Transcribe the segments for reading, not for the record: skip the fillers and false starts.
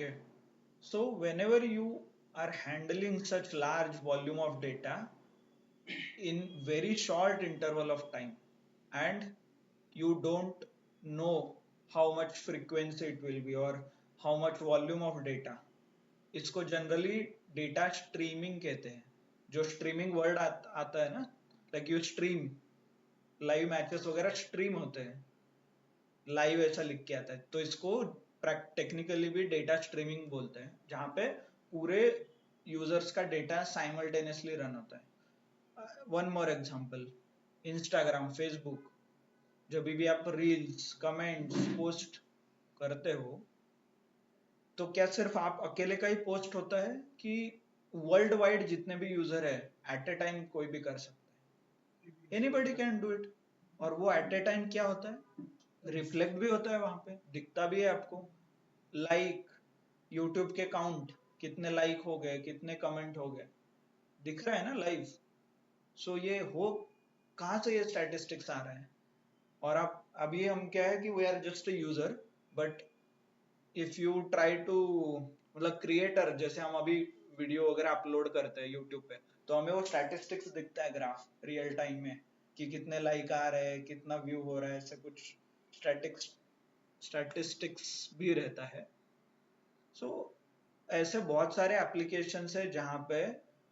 Okay, so whenever you are handling such large volume of data in very short interval of time, and you don't know how much frequency it will be or how much volume of data, इसको generally data streaming कहते हैं. जो streaming word आता है ना, like you stream, live matches वगैरह stream होते हैं, लाइव ऐसा लिख के आता है, तो इसको टेक्निकली भी डेटा स्ट्रीमिंग बोलते हैं, जहाँ पे पूरे यूजर्स का डेटा साइमल्टेनियसली रन होता है. One more example, Instagram, Facebook, जब भी आप रील्स, कमेंट्स, पोस्ट करते हो, तो क्या सिर्फ आप अकेले का ही पोस्ट होता है कि वर्ल्ड वाइड जितने भी यूजर है एट ए टाइम कोई भी कर सकता है? Anybody can do it. और वो एट ए टाइम क्या होता है, रिफ्लेक्ट भी होता है, वहां पे दिखता भी है आपको. लाइक, यूट्यूब के काउंट, कितने लाइक हो गए, कितने कमेंट हो गए, दिख रहा है ना लाइव. सो ये हो कहाँ से ये स्टैटिस्टिक्स आ रहे हैं? और आप अभी हम क्या है कि we are just a user, but if you try to, मतलब क्रिएटर, जैसे हम अभी वीडियो वगैरह अपलोड करते हैं यूट्यूब पे, तो हमें वो स्टैटिस्टिक्स दिखता है, ग्राफ रियल टाइम में, कि कितने लाइक आ रहे हैं, कितना व्यू हो रहा है, ऐसे कुछ स्टैटिस्टिक्स भी रहता है. सो ऐसे बहुत सारे एप्लीकेशन है जहाँ पे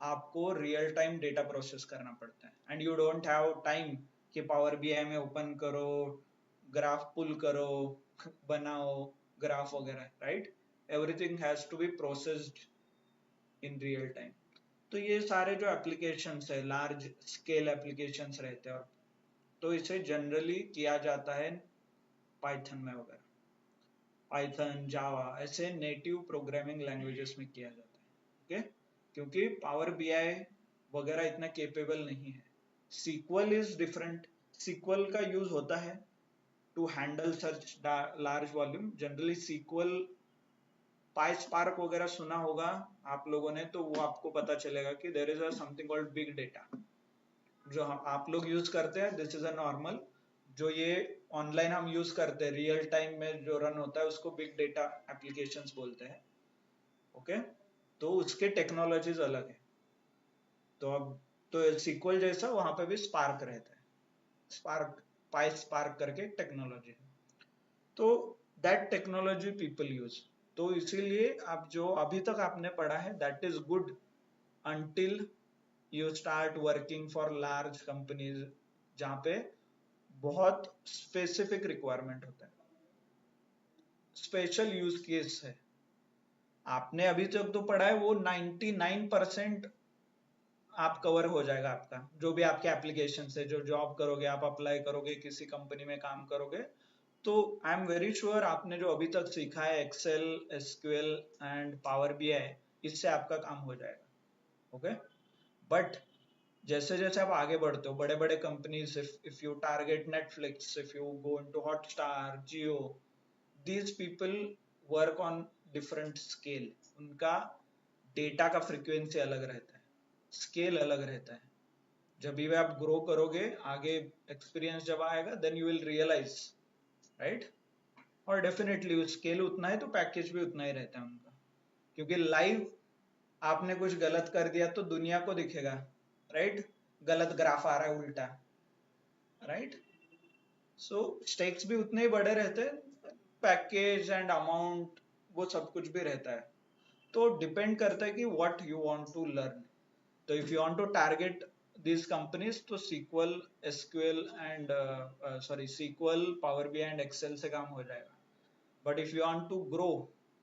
आपको रियल टाइम डेटा प्रोसेस करना पड़ता है, and you don't have time कि पावर बीआई में ओपन करो, ग्राफ पुल करो, बनाओ ग्राफ वगैरह, right? Everything has to be processed in real time. तो ये सारे जो एप्लीकेशंस है, लार्ज स्केल एप्लीकेशंस रहते हैं, और तो इसे जनरली किया जाता है पाइथन में वगैरह, पाइथन, जावा, ऐसे नेटिव प्रोग्रामिंग लैंग्वेजेस में किया जाता है. ओके, क्योंकि पावर बीआई वगैरह इतना केपेबल नहीं है. SQL is different. सीक्वल का यूज होता है to handle such large volume. Generally SQL, PySpark वगैरह सुना होगा आप लोगों ने, तो वो आपको पता चलेगा कि there is a something called big data, जो आप लोग यूज करते हैं. दिस इज अ नॉर्मल, जो ये ऑनलाइन हम यूज करते हैं, रियल टाइम में जो रन होता है, उसको बिग डेटा एप्लीकेशंस बोलते हैं. ओके, तो उसके टेक्नोलॉजीज अलग है. तो अब तो सीक्वल जैसा वहां पे भी स्पार्क रहता है. स्पार्क, पाई स्पार्क करके टेक्नोलॉजी है. तो दैट टेक्नोलॉजी पीपल यूज. तो इसीलिए आप जो अभी तक आपने पढ़ा है, that is good until you start working for large companies, जहां पे बहुत स्पेसिफिक रिक्वायरमेंट होता है, स्पेशल यूज केस है. आपने अभी तक तो पढ़ा है वो 99% आप कवर हो जाएगा आपका, जो भी आपके एप्लीकेशन है, जो जॉब करोगे, आप अप्लाई करोगे, किसी कंपनी में काम करोगे, तो आई एम वेरी श्योर आपने जो अभी तक सीखा है, Excel, SQL and power BI, इससे आपका काम हो जाएगा. ओके, बट जैसे जैसे आप आगे बढ़ते हो, बड़े बड़े companies, if you target Netflix, if you go into Hotstar, Jio, these people work on different scale. उनका डेटा का फ्रीक्वेंसी अलग रहता है, स्केल अलग रहता है. जब भी आप ग्रो करोगे आगे, एक्सपीरियंस जब आएगा, then you will realise, right? और डेफिनेटली स्केल उतना है तो पैकेज भी उतना ही रहता है उनका, क्योंकि लाइव आपने कुछ गलत कर दिया तो दुनिया को दिखेगा, राइट? गलत ग्राफ आ रहा है उल्टा, राइट? सो स्टेक्स भी उतने ही बड़े रहते हैं, पैकेज एंड अमाउंट, वो सब कुछ भी रहता है. तो डिपेंड करता है कि what you want to learn. तो if you want to target these companies, तो SQL, SQL and SQL, power B and Excel से काम हो जाएगा. But if you want to grow,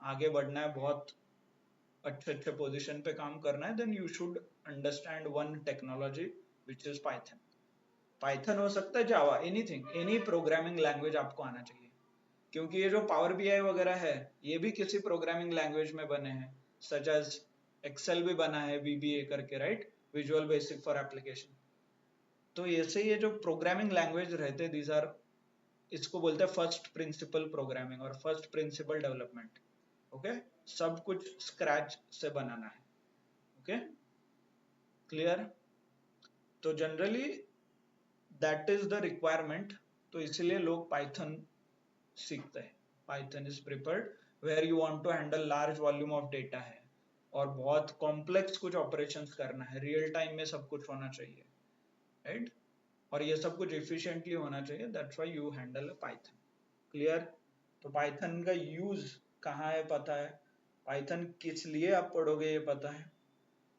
आगे बढ़ना है, बहुत अच्छे अच्छे पोजीशन पे काम करना है, then you should understand one technology which is Python. Python हो सकता है, Java, anything, any programming language आपको आना चाहिए, क्योंकि ये जो पावर बीआई वगैरह है, ये भी किसी प्रोग्रामिंग लैंग्वेज में बने हैं, सच एज एक्सेल भी बना है वीबीए करके, right? Visual basic for application. तो ऐसे ये जो प्रोग्रामिंग लैंग्वेज रहते हैं, दीज आर, इसको बोलते हैं फर्स्ट प्रिंसिपल प्रोग्रामिंग और फर्स्ट प्रिंसिपल डेवलपमेंट. ओके, सब कुछ स्क्रैच से बनाना है. Okay, clear? तो generally that is the requirement. तो इसलिए लोग पाइथन सीखते हैं. Python is preferred where you want to handle large volume of data है और बहुत कॉम्प्लेक्स कुछ ऑपरेशंस करना है, रियल टाइम में सब कुछ होना चाहिए, राइट? और ये सब कुछ एफिशिएंटली होना चाहिए, that's why you handle Python. Clear? तो पाइथन का यूज कहाँ है पता है, पाइथन किस लिए आप पढ़ोगे ये पता है।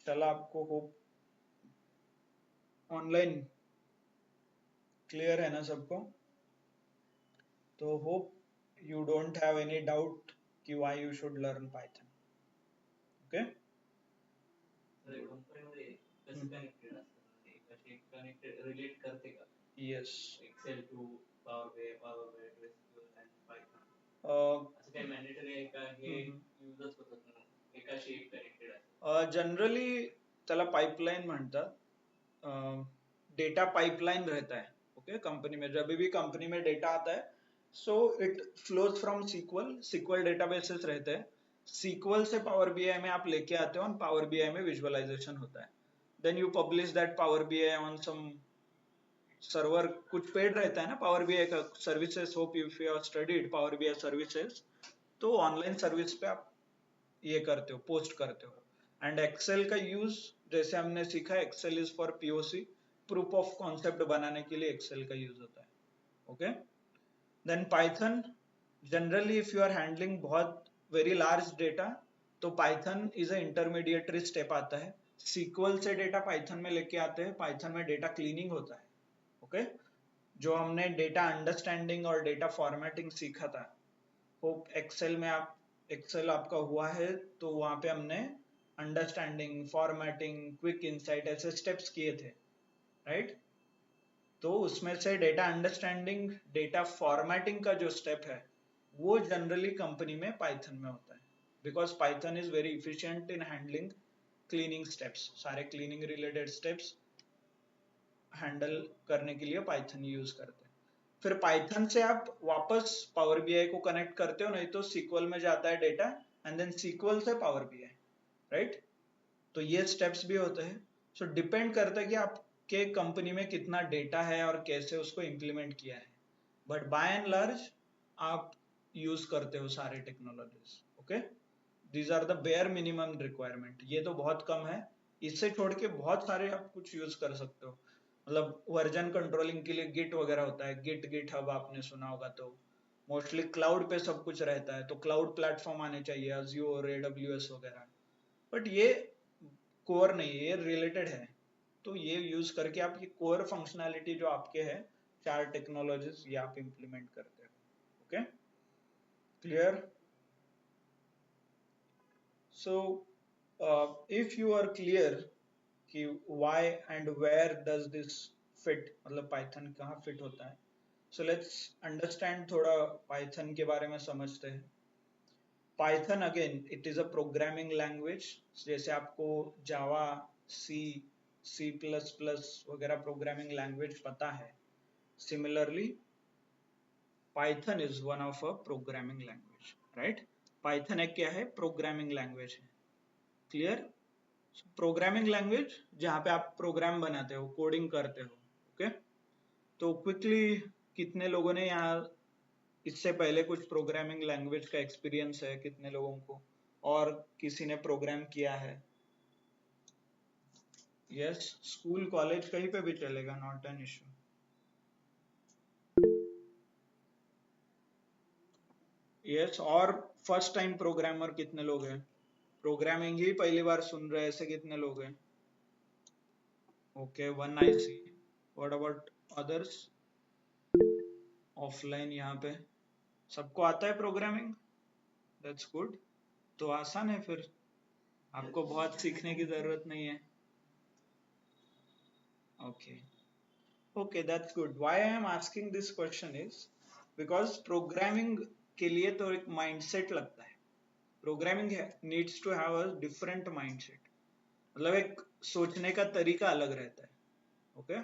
चलो आपको होप ऑनलाइन क्लियर है ना सबको? तो hope you don't have any doubt कि why you should learn Python. Okay? Yes. Excel to Power BI, SQL and Python. असं काही मॅन्डेटरी आहे का हे युजच होतात ना एकाशी एक कनेक्टेड आहे? जनरली त्याला पाइपलाइन म्हणतात, डेटा पाइपलाइन रहता है, ओके? कंपनी में जब भी कंपनी में डेटा आता है so it flows from SQL databases रहते हैं, सीक्वल से पावर बीआई में आप लेके आते हो और पावर बीआई में विजुअलाइजेशन होता है, then you publish that Power BI on some server, कुछ पेड रहता है ना पावर बीआई का services, hope if you have studied Power BI services, तो ऑनलाइन सर्विस पे आप ये करते हो, पोस्ट करते हो। एंड एक्सेल का यूज जैसे हमने सीखा, Excel is for POC, proof of concept बनाने के लिए एक्सेल का यूज होता है, okay? Then Python, generally if you are handling बहुत वेरी लार्ज डेटा तो Python is a intermediatory step आता है, सीक्वल से डेटा पाइथन में लेके आते हैं, पाइथन में डेटा क्लीनिंग होता है, ओके? जो हमने डेटा अंडरस्टैंडिंग और डेटा फॉर्मेटिंग सीखा था, होप एक्सेल में आप एक्सेल आपका हुआ है तो वहां पे हमने अंडरस्टैंडिंग, फॉर्मेटिंग, क्विक इंसाइट ऐसे स्टेप्स किए थे, राइट? तो उसमें से डेटा अंडरस्टैंडिंग, डेटा फॉर्मेटिंग का जो स्टेप है वो जनरली कंपनी में पाइथन में होता है, because Python is very efficient in handling cleaning steps, सारे क्लीनिंग रिलेटेड स्टेप्स हैंडल करने के लिए पाइथन यूज करते हैं। फिर पाइथन से आप वापस पावर बीआई को कनेक्ट करते हो, नहीं तो सीक्वल में जाता है डेटा एंड देन सीक्वल से पावर बीआई, राइट? तो ये स्टेप्स भी होते हैं। सो डिपेंड करता है कि आपके कंपनी में कितना डेटा है और कैसे उसको इम्प्लीमेंट किया है, बट बाय एंड लार्ज आप यूज करते हो सारे technologies, okay? These are the bare minimum requirement, ये तो बहुत कम है, इससे छोड़ के बहुत सारे आप कुछ यूज कर सकते हो। मतलब वर्जन कंट्रोलिंग के लिए गिट वगैरह होता है, गिट हब आपने सुना होगा, तो मोस्टली क्लाउड पे सब कुछ रहता है, तो क्लाउड प्लेटफॉर्म आने चाहिए, अज्योर, एडब्ल्यूएस वगैरह, बट ये कोर नहीं है, ये रिलेटेड है, तो ये यूज करके आप ये कोर फंक्शनैलिटी जो आपके है, चार टेक्नोलॉजीज, ये आप इंप्लीमेंट करते हो, okay? Clear? So if you are clear कि why and where does this fit, मतलब पाइथन कहाँ फिट होता है, सो लेट्स अंडरस्टैंड, थोड़ा पाइथन के बारे में समझते हैं। Python again it is a programming language, जैसे आपको जावा, सी प्लस प्लस वगैरह प्रोग्रामिंग लैंग्वेज पता है, similarly Python is one of a programming language, right? Python एक क्या है? प्रोग्रामिंग लैंग्वेज है, क्लियर? प्रोग्रामिंग लैंग्वेज जहाँ पे आप प्रोग्राम बनाते हो, कोडिंग करते हो, ओके? तो क्विकली कितने लोगों ने यहाँ इससे पहले कुछ प्रोग्रामिंग लैंग्वेज का एक्सपीरियंस है, कितने लोगों को, और किसी ने प्रोग्राम किया है? यस, स्कूल कॉलेज कहीं पे भी चलेगा, नॉट एन इश्यू। यस, और फर्स्ट टाइम प्रोग्रामर कितने लोग हैं? प्रोग्रामिंग ही पहली बार सुन रहे हैं ऐसे कितने लोग हैं? Okay, one I see. What about others? Offline यहाँ पे सबको आता है प्रोग्रामिंग, दैट्स गुड। तो आसान है फिर, आपको बहुत सीखने की जरूरत नहीं है। Okay okay, that's good. Why I am asking this question is because programming के लिए तो एक माइंडसेट लगता है, programming needs to have a different mindset, मतलब एक सोचने का तरीका अलग रहता है, okay?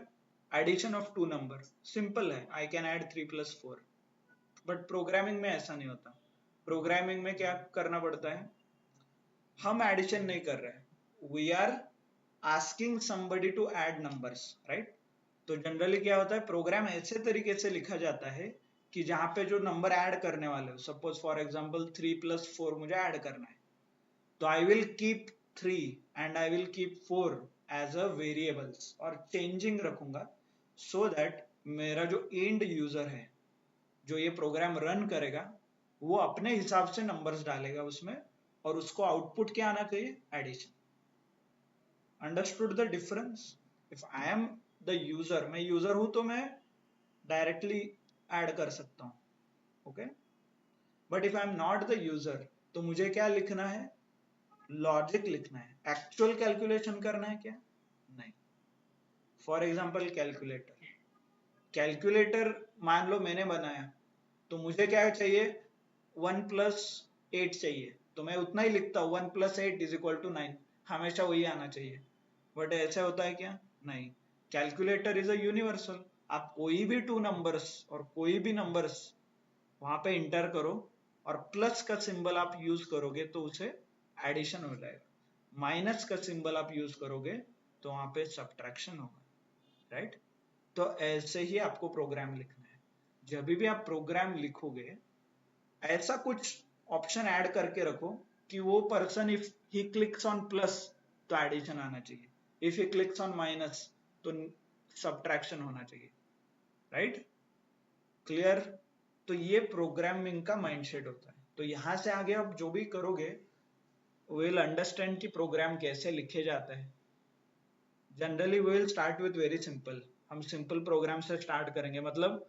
Addition of two number simple है, I can add 3+4, but programming में ऐसा नहीं होता। प्रोग्रामिंग में क्या करना पड़ता है? हम एडिशन नहीं कर रहे, we are asking somebody to add numbers, right? तो जनरली क्या होता है, प्रोग्राम ऐसे तरीके से लिखा जाता है कि जहां पे जो नंबर ऐड करने वाले हो, सपोज फॉर एग्जांपल 3+4 मुझे ऐड करना है, तो I will keep 3 and I will keep 4 as a variables और चेंजिंग रखूंगा, सो दैट मेरा जो एंड यूजर है, जो ये प्रोग्राम रन करेगा, वो अपने हिसाब से नंबर्स डालेगा उसमें, और उसको आउटपुट क्या आना चाहिए, addition. Understood the difference? If I am the user, मैं यूजर हूं तो मैं डायरेक्टली ऐड कर सकता हूं, okay. But if I am not the user, तो मुझे क्या लिखना है, लॉजिक लिखना है। एक्चुअल कैलकुलेशन करना है क्या, नहीं। फॉर एग्जाम्पल कैलकुलेटर, कैलकुलेटर मान लो मैंने बनाया, तो मुझे क्या चाहिए, 1+8 चाहिए, तो मैं उतना ही लिखता हूँ, 1+8 = 9, हमेशा वही आना चाहिए। बट ऐसे होता है क्या, नहीं। कैलकुलेटर इज अ यूनिवर्सल, आप कोई भी टू नंबर्स और कोई भी नंबर्स वहां पे इंटर करो, और प्लस का सिंबल आप यूज करोगे तो उसे एडिशन हो जाएगा, माइनस का सिंबल आप यूज करोगे तो वहां पे सब्ट्रैक्शन होगा, राइट। तो ऐसे ही आपको प्रोग्राम लिखना है। जब भी आप प्रोग्राम लिखोगे, ऐसा कुछ ऑप्शन ऐड करके रखो कि वो person if he clicks on plus तो एडिशन आना चाहिए, if he clicks on minus तो सब्ट्रैक्शन होना चाहिए, राइट। क्लियर? तो ये प्रोग्रामिंग का माइंडसेट होता है। तो यहां से आगे आप जो भी करोगे, विल अंडरस्टैंड कि प्रोग्राम कैसे लिखे जाता है। Generally we will start with very simple, हम सिंपल प्रोग्राम से स्टार्ट करेंगे, मतलब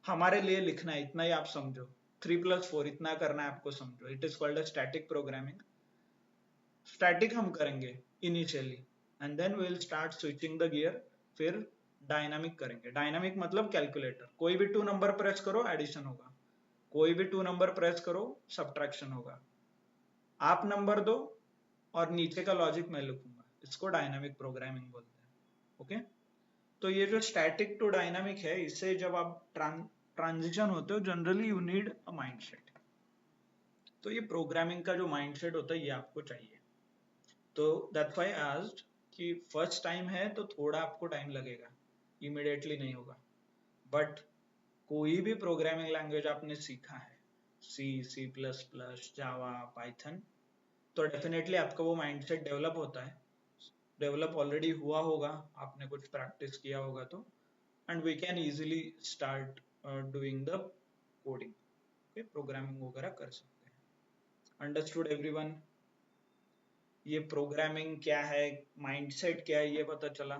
हमारे लिए लिखना है इतना ही आप समझो, 3+4 इतना करना है आपको, समझो। It is called a static programming. Static हम करेंगे initially, and then we will start switching the gear, फिर डायनामिक करेंगे। डायनामिक मतलब कैलकुलेटर, कोई भी 2 नंबर प्रेस करो एडिशन होगा, कोई भी 2 नंबर प्रेस करो सब्ट्रैक्शन होगा। आप नंबर दो और नीचे का लॉजिक मैं लिखूंगा, इसको डायनामिक प्रोग्रामिंग बोलते हैं, ओके। तो ये जो स्टैटिक टू डायनामिक है, इससे जब आप ट्रांजिशन होते हो, generally you need a mindset. तो ये प्रोग्रामिंग का जो माइंडसेट होता है, ये आपको चाहिए। तो दैट्स व्हाई आई आस्क्ड कि फर्स्ट टाइम है तो थोड़ा आपको टाइम लगेगा, इमीडिएटली नहीं होगा। बट कोई भी प्रोग्रामिंग लैंग्वेज आपने सीखा है, C++, जावा, पाइथन, तो डेफिनेटली आपका वो माइंडसेट डेवलप होता है, डेवलप ऑलरेडी हुआ होगा, आपने कुछ प्रैक्टिस किया होगा तो, and we can easily start doing the coding, okay, programming वगैरह कर सकते हैं। Understood everyone? ये प्रोग्रामिंग क्या है, माइंडसेट क्या है, ये पता चला,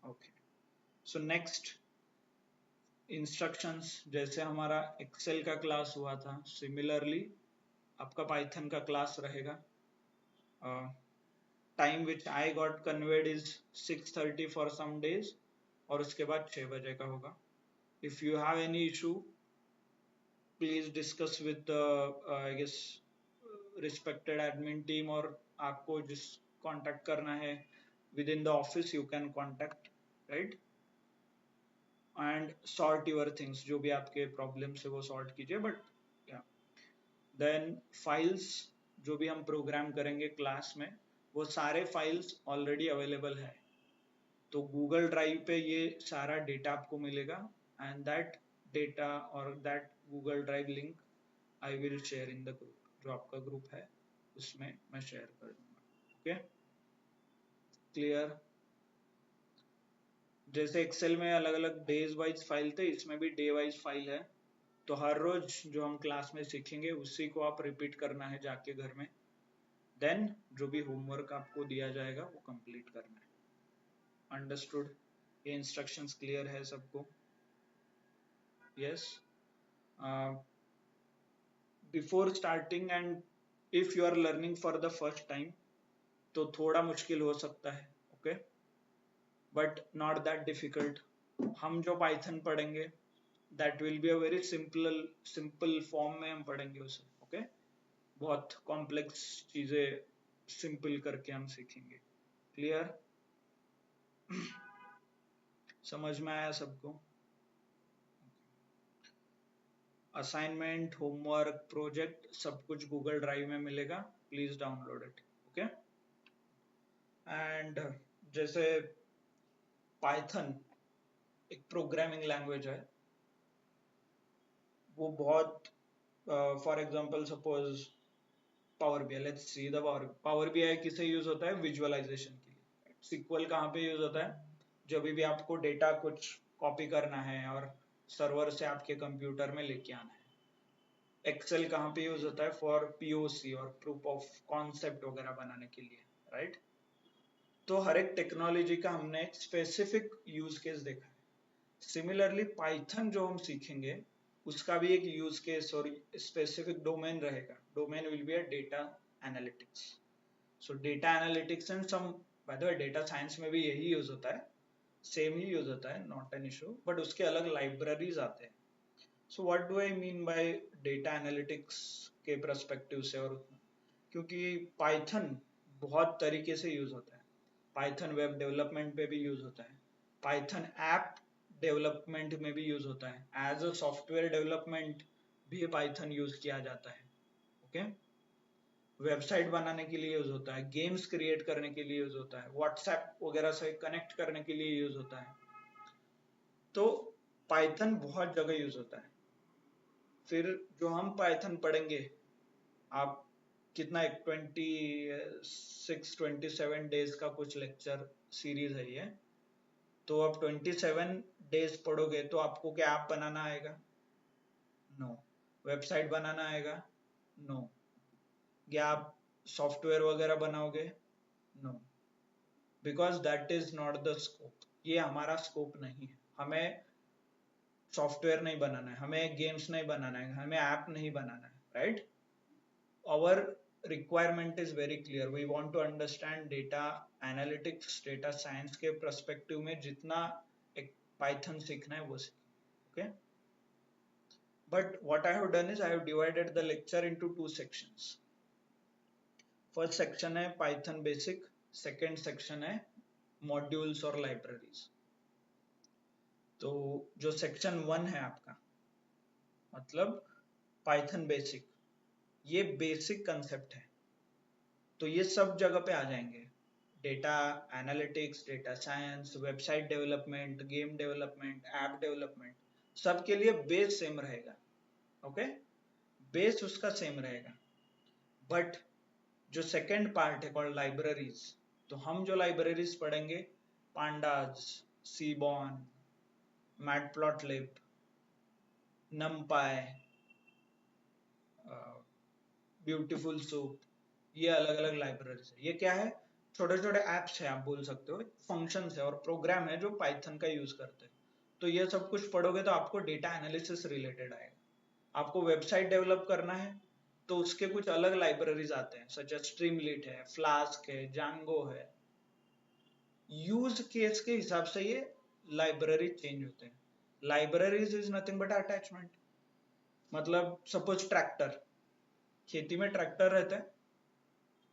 ओके। So next, instructions. जैसे हमारा एक्सेल का क्लास हुआ था, सिमिलरली आपका पाइथन का क्लास रहेगा। Time which I got conveyed is 6:30 for some days, और उसके बाद 6 बजे का होगा। If you have any issue, please discuss with I guess respected admin team, और आपको जिस कांटेक्ट करना है within the office, you can contact, right, and sort your things. जो भी आपके प्रॉब्लम्स है वो सॉर्ट कीजिए। बट देन फाइल्स, जो भी हम प्रोग्राम करेंगे क्लास में, वो सारे फाइल्स ऑलरेडी अवेलेबल है। तो गूगल ड्राइव पे ये सारा डेटा आपको मिलेगा, एंड दैट डेटा और that Google drive link I will share in the group, जो आपका ग्रुप है उसमें मैं शेयर कर दूंगा, ओके। क्लियर? जैसे एक्सेल में अलग अलग डेज वाइज फाइल थे, इसमें भी डे वाइज फाइल है। तो हर रोज जो हम क्लास में सीखेंगे उसी को आप रिपीट करना है जाके घर में, देन जो भी होमवर्क आपको दिया जाएगा वो कंप्लीट करना है। अंडरस्टूड? ये इंस्ट्रक्शंस क्लियर है सबको? Yes. Before starting and if you are learning for the first time, तो थोड़ा मुश्किल हो सकता है, okay, but not that difficult. हम जो पाइथन पढ़ेंगे, that will be a very simple form में हम पढ़ेंगे उसे, ओके। बहुत कॉम्प्लेक्स चीजें सिंपल करके हम सीखेंगे। क्लियर? समझ में आया सबको? असाइनमेंट, होमवर्क, प्रोजेक्ट सब कुछ गूगल ड्राइव में मिलेगा, please download it, okay. And जैसे पाइथन एक प्रोग्रामिंग लैंग्वेज है, वो बहुत, for example suppose power BI, let's see the power BI किसे यूज होता है? विजुअलाइजेशन के लिए। सिक्वल कहाँ पे यूज होता है? जब भी आपको डेटा कुछ कॉपी करना है और सर्वर से आपके कंप्यूटर में लेके आना है। एक्सेल कहाँ पे यूज होता है? फॉर पीओसी और प्रूफ ऑफ कॉन्सेप्ट वगैरह बनाने के लिए, राइट? तो हर एक टेक्नोलॉजी का हमने एक स्पेसिफिक यूज केस देखा है। सिमिलरली पाइथन जो हम सीखेंगे उसका भी एक यूज केस और स्पेसिफिक डोमेन रहेगा। Domain will be a data analytics. So data analytics and some, by the way data science में भी यही यूज होता है, सेम ही यूज होता है, नॉट एन इशू, बट उसके अलग लाइब्रेरीज आते हैं। So what do I mean by data analytics के पर्सपेक्टिव से? और क्योंकि पाइथन बहुत तरीके से यूज होता है, पाइथन वेब डेवलपमेंट पे भी यूज होता है, पाइथन ऐप डेवलपमेंट में भी यूज होता है, एज अ सॉफ्टवेयर डेवलपमेंट भी पाइथन यूज किया जाता है। ओके, वेबसाइट बनाने के लिए यूज होता है, गेम्स क्रिएट करने के लिए यूज होता है, व्हाट्सएप वगैरह से कनेक्ट करने के लिए यूज होता है। तो पाइथन बहुत जगह यूज होता है। फिर जो हम पाइथन पढ़ेंगे, आप कितना, एक 27 डेज का कुछ लेक्चर सीरीज है ये, तो आप 27 डेज पढ़ोगे तो आपको क्या ऐप बनाना आएगा? नो। वेबसाइट बनाना आएगा? नो। क्या आप सॉफ्टवेयर वगैरह बनाओगे? No, because that is not the scope. ये हमारा स्कोप नहीं है। हमें सॉफ्टवेयर नहीं बनाना है, हमें गेम्स नहीं बनाना है, हमें ऐप नहीं बनाना है, right? Our requirement is very clear. We want to understand data analytics, data science के perspective में जितना एक Python सीखना है वो सीखें, okay? But what I have done is I have divided the lecture into two sections. First section है Python basic, second section है modules और libraries. तो जो section 1 है आपका, मतलब Python basic, ये बेसिक कंसेप्ट है, तो ये सब जगह पे आ जाएंगे। Data analytics, data science, website development, game development, app development, सबके लिए बेस सेम रहेगा। ओके, बेस उसका सेम रहेगा। बट जो सेकंड पार्ट है कॉल्ड लाइब्रेरीज, तो हम जो लाइब्रेरीज पढ़ेंगे, पांडाज, सीबॉन, मैटप्लॉटलिब, नमपाई, ब्यूटीफुल सूप, ये अलग अलग लाइब्रेरीज है। ये क्या है? छोटे छोटे एप्स है, आप बोल सकते हो, फंक्शंस है और प्रोग्राम है जो पाइथन का यूज करते हैं। तो ये सब कुछ पढ़ोगे तो आपको डेटा एनालिसिस रिलेटेड आएगा। आपको वेबसाइट डेवलप करना है तो उसके कुछ अलग लाइब्रेरीज आते हैं, सच एज स्ट्रीमलीट है, फ्लास्क है, जांगो है। यूज केस के हिसाब से ये लाइब्रेरी चेंज होते हैं। Libraries is nothing but attachment. मतलब सपोज ट्रैक्टर, खेती में ट्रैक्टर रहता है,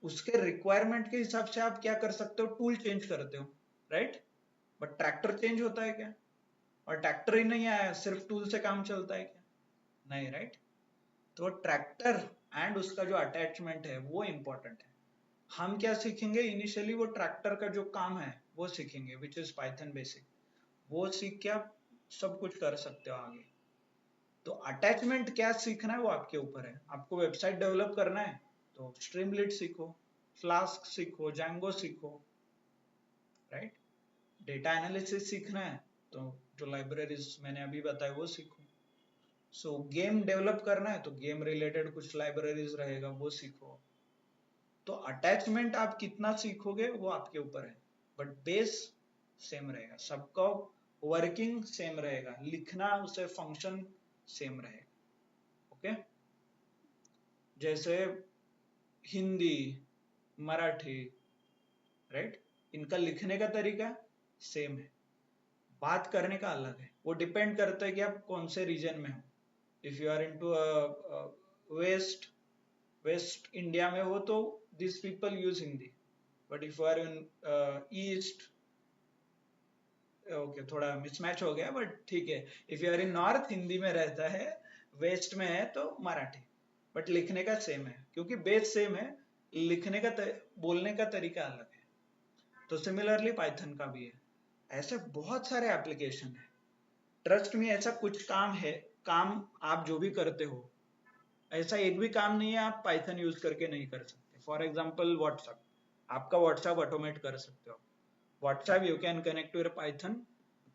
उसके रिक्वायरमेंट के हिसाब से आप क्या कर सकते हो? टूल चेंज करते हो, राइट? बट ट्रैक्टर चेंज होता है क्या? और ट्रैक्टर ही नहीं आया, सिर्फ टूल से काम चलता है क्या? नहीं, राइट? तो ट्रैक्टर एंड उसका जो अटैचमेंट है वो इंपॉर्टेंट है। हम क्या सीखेंगे इनिशियली? वो ट्रैक्टर का जो काम है वो सीखेंगे, विच इज पाइथन बेसिक। वो सीख के आप सब कुछ कर सकते हो आगे। तो अटैचमेंट क्या सीखना है वो आपके ऊपर है। आपको वेबसाइट डेवलप करना है तो स्ट्रीमलीट सीखो, फ्लास्क सीखो, जैंगो सीखो, राइट? डेटा एनालिसिस सीखना है तो जो लाइब्रेरीज मैंने अभी बताया वो सीखो। सो गेम डेवलप करना है तो गेम रिलेटेड कुछ लाइब्रेरीज रहेगा, वो सीखो। तो अटैचमेंट आप कितना सीखोगे वो आपके ऊपर है, बट बेस सेम रहेगा, सबका वर्किंग सेम रहेगा, लिखना उसे फंक्शन सेम रहेगा। ओके, जैसे हिंदी, मराठी, राइट, इनका लिखने का तरीका सेम है, बात करने का अलग है। वो डिपेंड करता है कि आप कौन से रीजन में हो। If you are into West India में हो तो this people use Hindi, but if you are in east, okay थोड़ा मिसमैच हो गया बट ठीक है, if you are in north Hindi में रहता है, वेस्ट में है तो मराठी, बट लिखने का सेम है क्योंकि बेस सेम है, लिखने का बोलने का तरीका अलग है। तो सिमिलरली पाइथन का भी है। ऐसे बहुत सारे एप्लीकेशन है, ट्रस्ट में ऐसा कुछ काम है काम आप जो भी करते हो, ऐसा एक भी काम नहीं है आप पाइथन यूज करके नहीं कर सकते। फॉर एग्जाम्पल व्हाट्सएप, आपका व्हाट्सएप ऑटोमेट कर सकते हो। WhatsApp you can connect to Python,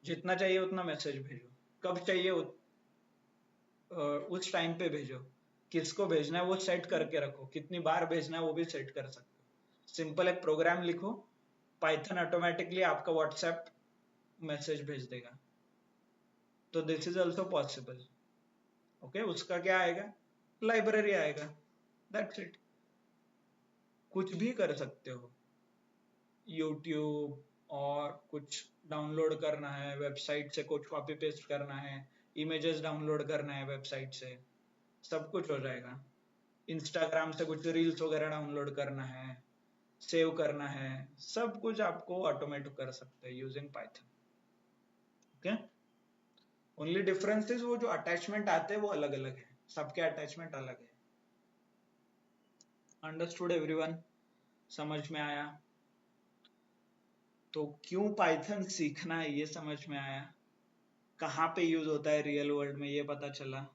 जितना चाहिए उतना मैसेज भेजो, कब चाहिए उस टाइम पे भेजो, किसको भेजना है वो सेट करके रखो, कितनी बार भेजना है वो भी सेट कर सकते हो। सिंपल एक प्रोग्राम लिखो, पाइथन ऑटोमेटिकली आपका व्हाट्सएप मैसेज भेज देगा। तो this is also possible. Okay, उसका क्या आएगा, लाइब्रेरी आएगा, दैट्स इट। कुछ भी कर सकते हो, यूट्यूब और कुछ डाउनलोड करना है वेबसाइट से, कुछ कॉपी पेस्ट करना है, इमेजेस डाउनलोड करना है वेबसाइट से, सब कुछ हो जाएगा। इंस्टाग्राम से कुछ रील्स वगैरह डाउनलोड करना है, सेव करना है, सब कुछ आपको ऑटोमेट कर सकते हैं using Python. Okay, only difference is वो जो अटैचमेंट आते हैं वो अलग अलग है, सबके अटैचमेंट अलग है। अंडरस्टूड एवरीवन, समझ में आया? तो क्यों पाइथन सीखना है ये समझ में आया, कहाँ पे यूज होता है रियल वर्ल्ड में ये पता चला,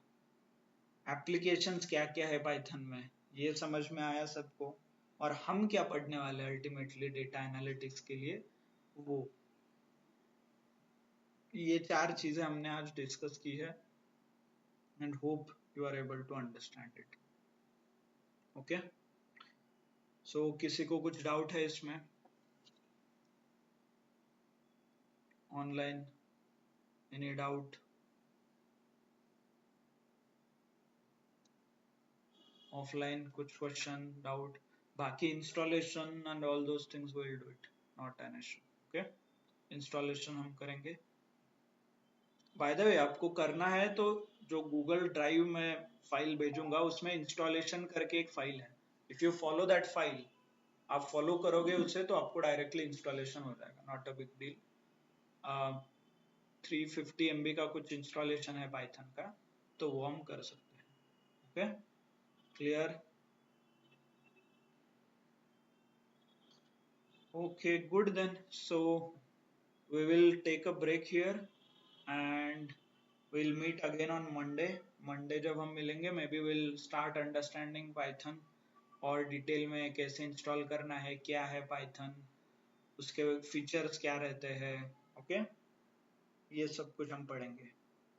एप्लीकेशंस क्या क्या है पाइथन में ये समझ में आया सबको, और हम क्या पढ़ने वाले हैं अल्टीमेटली डेटा एनालिटिक्स के लिए, वो ये 4 चीजें हमने आज डिस्कस की है and hope you are able to understand it. Okay, so किसी को कुछ डाउट है इसमें ऑनलाइन, एनी डाउट? ऑफलाइन कुछ क्वेश्चन डाउट? बाकी installation and all those things will do it, not an issue. Okay, installation हम करेंगे। बाय द वे आपको करना है तो जो गूगल ड्राइव में फाइल भेजूंगा उसमें इंस्टॉलेशन करके एक फाइल है, if you follow that file, आप फॉलो करोगे उसे तो आपको डायरेक्टली इंस्टॉलेशन हो जाएगा, not a big deal. 350 MB का कुछ इंस्टॉलेशन है पाइथन का, तो वो हम कर सकते हैं। Okay, clear? Okay, good then, so we will take a break here and we'll meet again on Monday जब हम मिलेंगे may be will start understanding Python, और डिटेल में कैसे इंस्टॉल करना है, क्या है पाइथन, उसके फीचर्स क्या रहते हैं। ओके, ये सब कुछ हम पढ़ेंगे।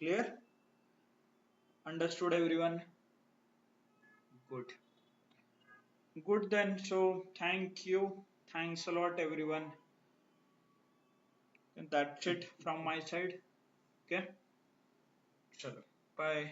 Clear? Understood everyone? Good, good then, so thank you, thanks a lot everyone, that's it from my side. Okay, चलो बाय।